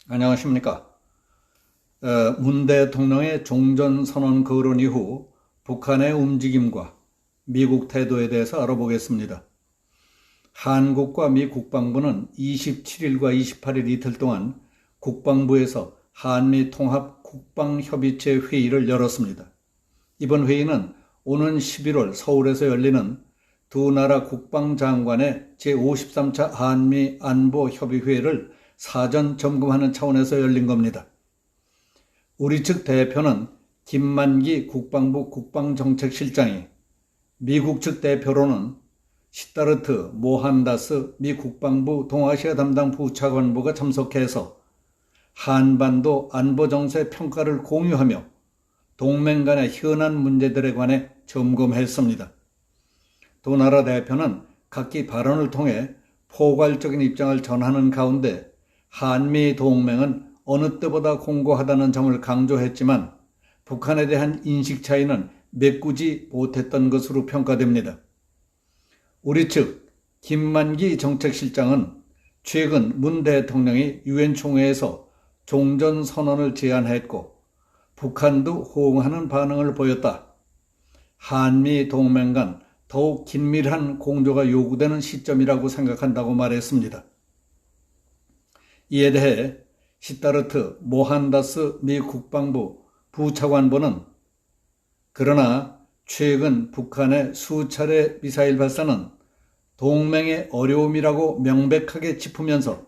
안녕하십니까. 문 대통령의 종전선언 거론 이후 북한의 움직임과 미국 태도에 대해서 알아보겠습니다. 한국과 미 국방부는 27일과 28일 이틀 동안 국방부에서 한미 통합 국방협의체 회의를 열었습니다. 이번 회의는 오는 11월 서울에서 열리는 두 나라 국방장관의 제53차 한미 안보협의회를 사전 점검하는 차원에서 열린 겁니다. 우리 측 대표는 김만기 국방부 국방정책실장이, 미국 측 대표로는 시타르트 모한다스 미 국방부 동아시아 담당 부차관보가 참석해서 한반도 안보정세 평가를 공유하며 동맹 간의 현안 문제들에 관해 점검했습니다. 두 나라 대표는 각기 발언을 통해 포괄적인 입장을 전하는 가운데 한미 동맹은 어느 때보다 공고하다는 점을 강조했지만 북한에 대한 인식 차이는 메꾸지 못했던 것으로 평가됩니다. 우리 측 김만기 정책실장은 최근 문 대통령이 유엔 총회에서 종전선언을 제안했고 북한도 호응하는 반응을 보였다. 한미 동맹 간 더욱 긴밀한 공조가 요구되는 시점이라고 생각한다고 말했습니다. 이에 대해 시타르트 모한다스 미 국방부 부차관보는 그러나 최근 북한의 수차례 미사일 발사는 동맹의 어려움이라고 명백하게 짚으면서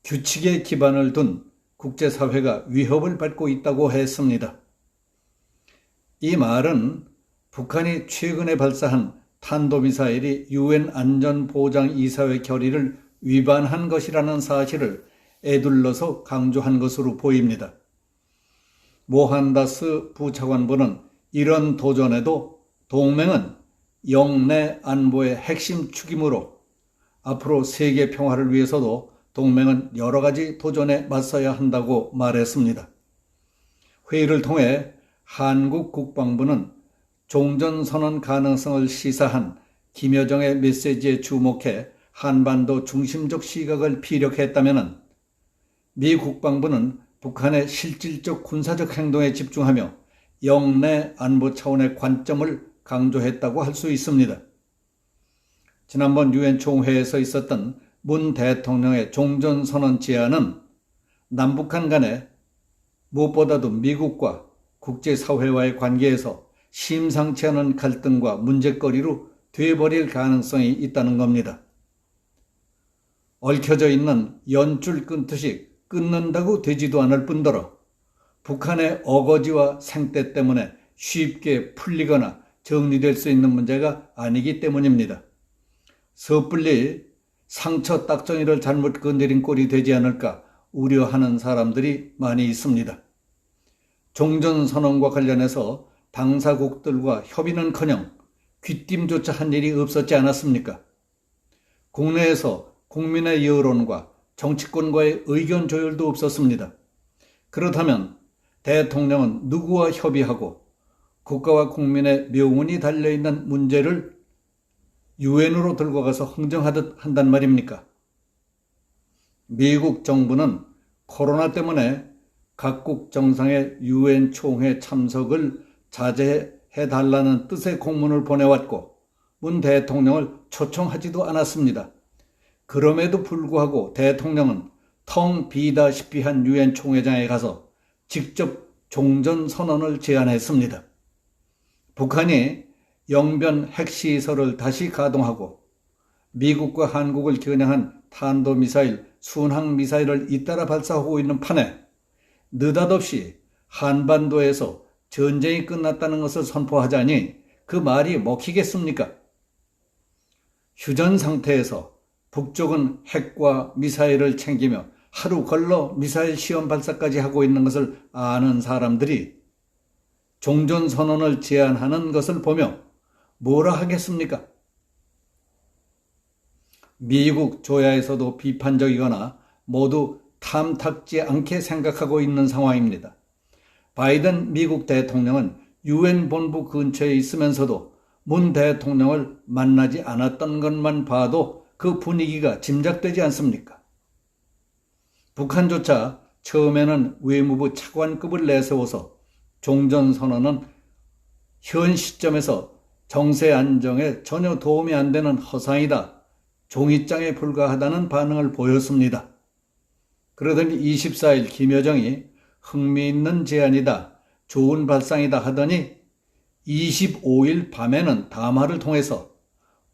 규칙에 기반을 둔 국제사회가 위협을 받고 있다고 했습니다. 이 말은 북한이 최근에 발사한 탄도미사일이 유엔 안전보장이사회 결의를 위반한 것이라는 사실을 에둘러서 강조한 것으로 보입니다. 모한다스 부차관보는 이런 도전에도 동맹은 영내 안보의 핵심 축이므로 앞으로 세계 평화를 위해서도 동맹은 여러 가지 도전에 맞서야 한다고 말했습니다. 회의를 통해 한국 국방부는 종전선언 가능성을 시사한 김여정의 메시지에 주목해 한반도 중심적 시각을 피력했다면 미 국방부는 북한의 실질적 군사적 행동에 집중하며 영내 안보 차원의 관점을 강조했다고 할 수 있습니다. 지난번 유엔 총회에서 있었던 문 대통령의 종전선언 제안은 남북한 간에 무엇보다도 미국과 국제사회와의 관계에서 심상치 않은 갈등과 문제거리로 돼버릴 가능성이 있다는 겁니다. 얽혀져 있는 연줄 끊듯이 끊는다고 되지도 않을 뿐더러 북한의 어거지와 생떼 때문에 쉽게 풀리거나 정리될 수 있는 문제가 아니기 때문입니다. 섣불리 상처 딱정이를 잘못 건드린 꼴이 되지 않을까 우려하는 사람들이 많이 있습니다. 종전선언과 관련해서 당사국들과 협의는커녕 귀띔조차 한 일이 없었지 않았습니까? 국내에서 국민의 여론과 정치권과의 의견 조율도 없었습니다. 그렇다면 대통령은 누구와 협의하고 국가와 국민의 명운이 달려있는 문제를 유엔으로 들고 가서 흥정하듯 한단 말입니까? 미국 정부는 코로나 때문에 각국 정상의 유엔 총회 참석을 자제해달라는 뜻의 공문을 보내왔고 문 대통령을 초청하지도 않았습니다. 그럼에도 불구하고 대통령은 텅 비다시피 한 유엔 총회장에 가서 직접 종전선언을 제안했습니다. 북한이 영변 핵시설을 다시 가동하고 미국과 한국을 겨냥한 탄도미사일, 순항미사일을 잇따라 발사하고 있는 판에 느닷없이 한반도에서 전쟁이 끝났다는 것을 선포하자니 그 말이 먹히겠습니까? 휴전 상태에서 북쪽은 핵과 미사일을 챙기며 하루 걸러 미사일 시험 발사까지 하고 있는 것을 아는 사람들이 종전선언을 제안하는 것을 보며 뭐라 하겠습니까? 미국 조야에서도 비판적이거나 모두 탐탁지 않게 생각하고 있는 상황입니다. 바이든 미국 대통령은 유엔 본부 근처에 있으면서도 문 대통령을 만나지 않았던 것만 봐도 그 분위기가 짐작되지 않습니까? 북한조차 처음에는 외무부 차관급을 내세워서 종전선언은 현 시점에서 정세 안정에 전혀 도움이 안 되는 허상이다, 종이장에 불과하다는 반응을 보였습니다. 그러더니 24일 김여정이 흥미있는 제안이다, 좋은 발상이다 하더니 25일 밤에는 담화를 통해서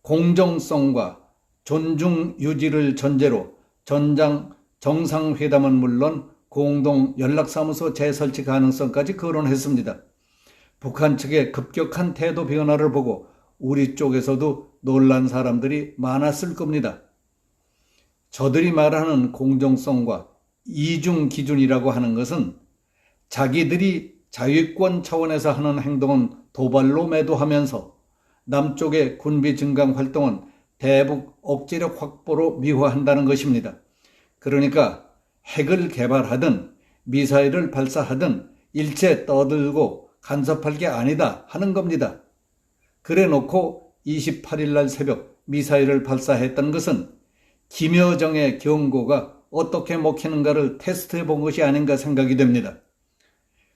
공정성과 존중 유지를 전제로 전장 정상회담은 물론 공동 연락사무소 재설치 가능성까지 거론했습니다. 북한 측의 급격한 태도 변화를 보고 우리 쪽에서도 놀란 사람들이 많았을 겁니다. 저들이 말하는 공정성과 이중 기준이라고 하는 것은 자기들이 자위권 차원에서 하는 행동은 도발로 매도하면서 남쪽의 군비 증강 활동은 대북 억제력 확보로 미화한다는 것입니다. 그러니까 핵을 개발하든 미사일을 발사하든 일체 떠들고 간섭할 게 아니다 하는 겁니다. 그래 놓고 28일 날 새벽 미사일을 발사했던 것은 김여정의 경고가 어떻게 먹히는가를 테스트해 본 것이 아닌가 생각이 됩니다.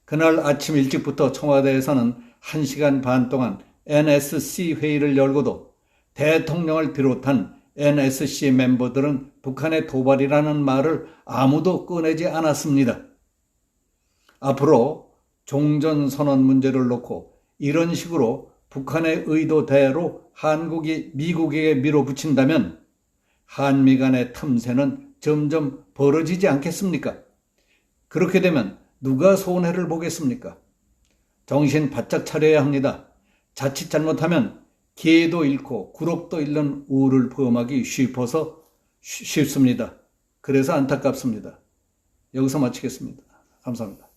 그날 아침 일찍부터 청와대에서는 1시간 반 동안 NSC 회의를 열고도 대통령을 비롯한 NSC 멤버들은 북한의 도발이라는 말을 아무도 꺼내지 않았습니다. 앞으로 종전선언 문제를 놓고 이런 식으로 북한의 의도대로 한국이 미국에게 밀어붙인다면 한미 간의 틈새는 점점 벌어지지 않겠습니까? 그렇게 되면 누가 손해를 보겠습니까? 정신 바짝 차려야 합니다. 자칫 잘못하면 기회도 잃고 구력도 잃는 우를 범하기 쉽습니다. 그래서 안타깝습니다. 여기서 마치겠습니다. 감사합니다.